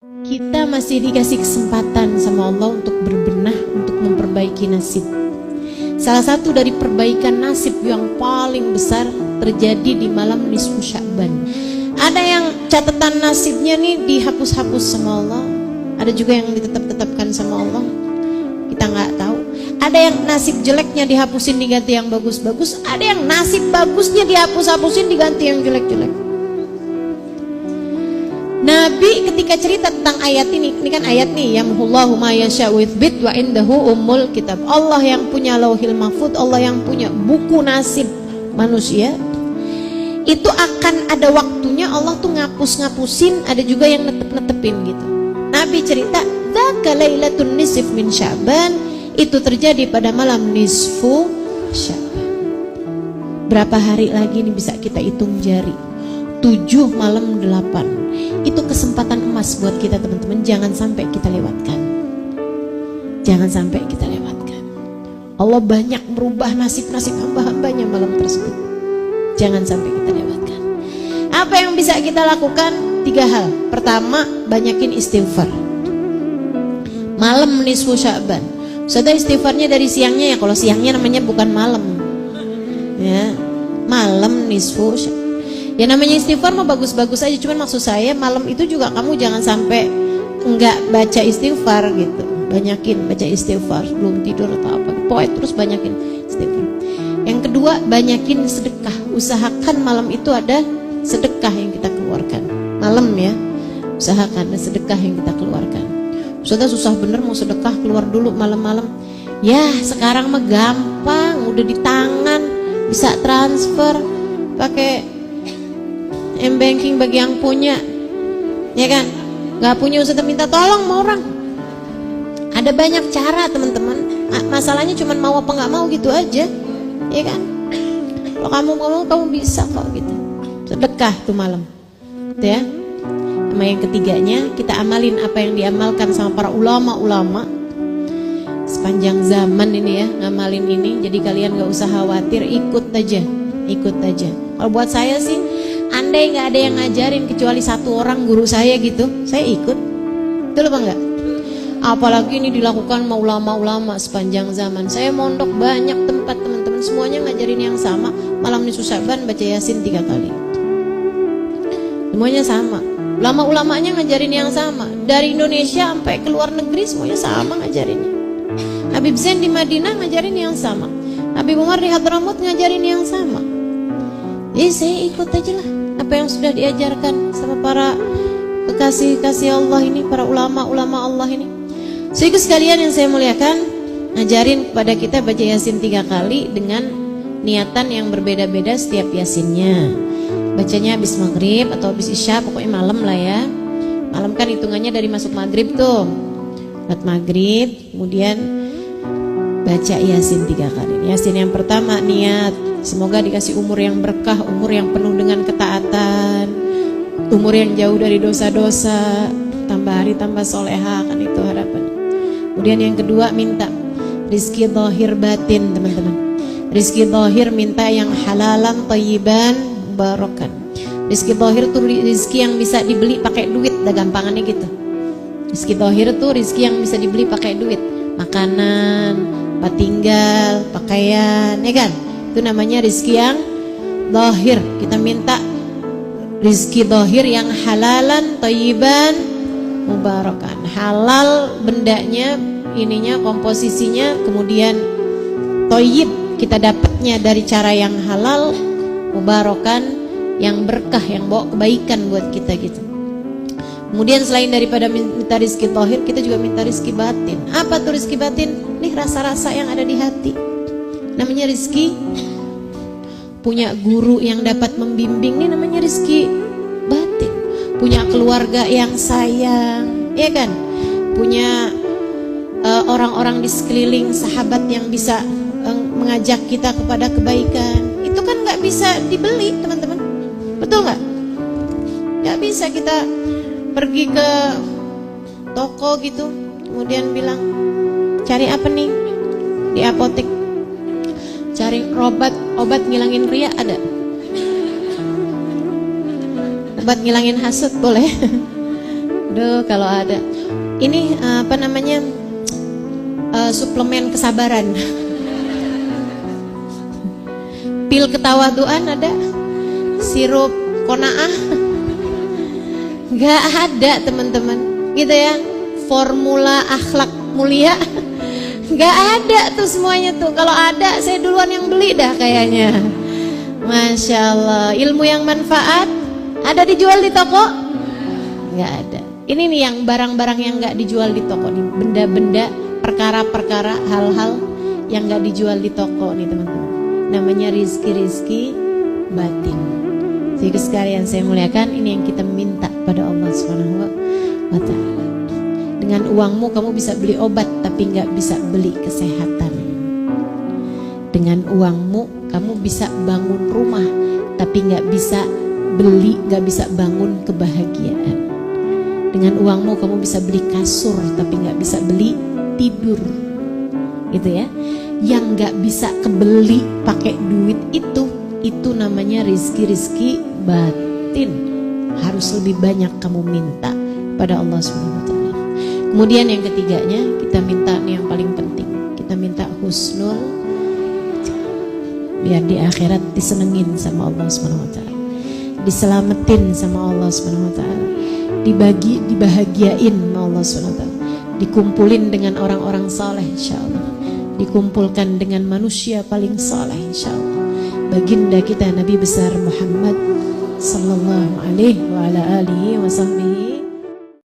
Kita masih dikasih kesempatan sama Allah untuk berbenah, untuk memperbaiki nasib. Salah satu dari perbaikan nasib yang paling besar terjadi di malam nisfu Sya'ban. Ada yang catatan nasibnya nih dihapus-hapus sama Allah, ada juga yang ditetap-tetapkan sama Allah, kita nggak tahu. Ada yang nasib jeleknya dihapusin diganti yang bagus-bagus, ada yang nasib bagusnya dihapus-hapusin diganti yang jelek-jelek. Nabi ketika cerita tentang ayat ini kan ayat nih, yamhullahu ma yasha'u yuthbit wa indahu ummul kitab. Allah yang punya lauhil mahfud, Allah yang punya buku nasib manusia. Itu akan ada waktunya Allah tuh ngapus-ngapusin, ada juga yang netep-netepin gitu. Nabi cerita, dzaka lailatun nisf min Sya'ban, itu terjadi pada malam nisfu Sya'ban. Berapa hari lagi nih bisa kita hitung jari? 7 malam 8. Itu kesempatan emas buat kita teman-teman, jangan sampai kita lewatkan. Jangan sampai kita lewatkan. Allah banyak merubah nasib-nasib hamba-hambanya malam tersebut. Jangan sampai kita lewatkan. Apa yang bisa kita lakukan? 3 hal. Pertama, banyakin istighfar. Malam nisfu Sya'ban. Sudah istighfarnya dari siangnya ya. Kalau siangnya namanya bukan malam. Ya, malam nisfu Sya'ban. Ya namanya istighfar mah bagus-bagus aja, cuman maksud saya malam itu juga kamu jangan sampai enggak baca istighfar gitu. Banyakin baca istighfar sebelum tidur atau apa. Pokoknya terus banyakin istighfar. Yang kedua, banyakin sedekah. Usahakan malam itu ada sedekah yang kita keluarkan. Malam ya, usahakan ada sedekah yang kita keluarkan. Sudah susah bener mau sedekah, keluar dulu malam-malam. Ya sekarang mah gampang, udah di tangan, bisa transfer pakai M-banking bagi yang punya, ya kan? Gak punya usah minta tolong sama orang. Ada banyak cara teman-teman. Masalahnya cuma mau apa nggak mau gitu aja, ya kan? Kalau kamu mau, kamu bisa kok gitu. Sedekah tuh malam, gitu ya. Sama yang ketiganya, kita amalin apa yang diamalkan sama para ulama-ulama sepanjang zaman ini ya, ngamalin ini. Jadi kalian gak usah khawatir, ikut aja, ikut aja. Kalau buat saya sih, andai nggak ada yang ngajarin kecuali 1 orang guru saya gitu, saya ikut. Betul apa enggak? Apalagi ini dilakukan sama ulama-ulama sepanjang zaman. Saya mondok banyak tempat teman-teman, semuanya ngajarin yang sama. Malam nisfu Sya'ban baca Yasin 3 kali. Semuanya sama. Ulama-ulamanya ngajarin yang sama. Dari Indonesia sampai ke luar negeri semuanya sama ngajarinnya. Habib Zain di Madinah ngajarin yang sama. Habib Umar di Hadramut ngajarin yang sama. Jadi saya ikut aja lah apa yang sudah diajarkan sama para kekasih-kasih Allah ini, para ulama-ulama Allah ini. Sehingga sekalian yang saya muliakan, ngajarin kepada kita baca Yasin 3 kali dengan niatan yang berbeda-beda setiap Yasinnya. Bacanya habis maghrib atau habis isya, pokoknya malam lah ya. Malam kan hitungannya dari masuk maghrib tuh. Buat maghrib, kemudian baca Yasin 3 kali. Yasin yang pertama niat, semoga dikasih umur yang berkah, umur yang penuh dengan ketaatan, umur yang jauh dari dosa-dosa, tambah hari tambah soleha, kan itu harapan. Kemudian yang kedua minta rizki zahir batin teman-teman. Rizki zahir minta yang halalan, thayyiban, mubarakan. Rizki zahir tuh rizki yang bisa dibeli pakai duit, dah gampangannya gitu. Rizki zahir tuh rizki yang bisa dibeli pakai duit, makanan, tempat tinggal, pakaian, ya kan? Itu namanya rizki yang zahir. Kita minta rizki zahir yang halalan, thayyiban, mubarakan. Halal bendanya, ininya, komposisinya, kemudian thayyib kita dapatnya dari cara yang halal, mubarakan yang berkah, yang bawa kebaikan buat kita gitu. Kemudian selain daripada minta rizki zahir, kita juga minta rizki batin. Apa tuh rizki batin? Nih rasa-rasa yang ada di hati. Namanya rizki punya guru yang dapat membimbing, ini namanya rizki batin. Punya keluarga yang sayang, ya kan? Punya orang-orang di sekeliling, sahabat yang bisa mengajak kita kepada kebaikan. Itu kan gak bisa dibeli teman-teman, betul gak? Gak bisa kita pergi ke toko gitu, kemudian bilang cari apa nih di apotek, cari obat ngilangin ria, ada? Obat ngilangin hasut boleh? Duh, kalau ada. Ini apa namanya? Suplemen kesabaran. Pil ketawaduan ada. Sirup qanaah. Gak ada teman-teman. Gitu ya. Formula akhlak mulia. Gak ada tuh semuanya tuh. Kalau ada saya duluan yang beli dah kayaknya. Masya Allah. Ilmu yang manfaat ada dijual di toko? Gak ada. Ini nih yang barang-barang yang gak dijual di toko nih. Benda-benda, perkara-perkara, hal-hal yang gak dijual di toko nih teman-teman. Namanya rizki-rizki batin. Jadi sekalian saya muliakan, ini yang kita minta pada Allah Subhanahu wa Ta'ala. Dengan uangmu kamu bisa beli obat tapi gak bisa beli kesehatan. Dengan uangmu kamu bisa bangun rumah tapi gak bisa beli, gak bisa bangun kebahagiaan. Dengan uangmu kamu bisa beli kasur tapi gak bisa beli tidur. Gitu ya. Yang gak bisa kebeli pakai duit itu namanya rizki-rizki batin. Harus lebih banyak kamu minta pada Allah Subhanahu wa Ta'ala. Kemudian yang ketiganya kita minta nih yang paling penting. Kita minta husnul, biar di akhirat disenengin sama Allah Subhanahu wa Ta'ala. Diselamatin sama Allah Subhanahu wa Ta'ala. Dibahagiain sama Allah Subhanahu wa Ta'ala. Dikumpulin dengan orang-orang saleh insyaallah. Dikumpulkan dengan manusia paling saleh insyaallah. Baginda kita Nabi besar Muhammad sallallahu alaihi wa ala alihi wa sahbihi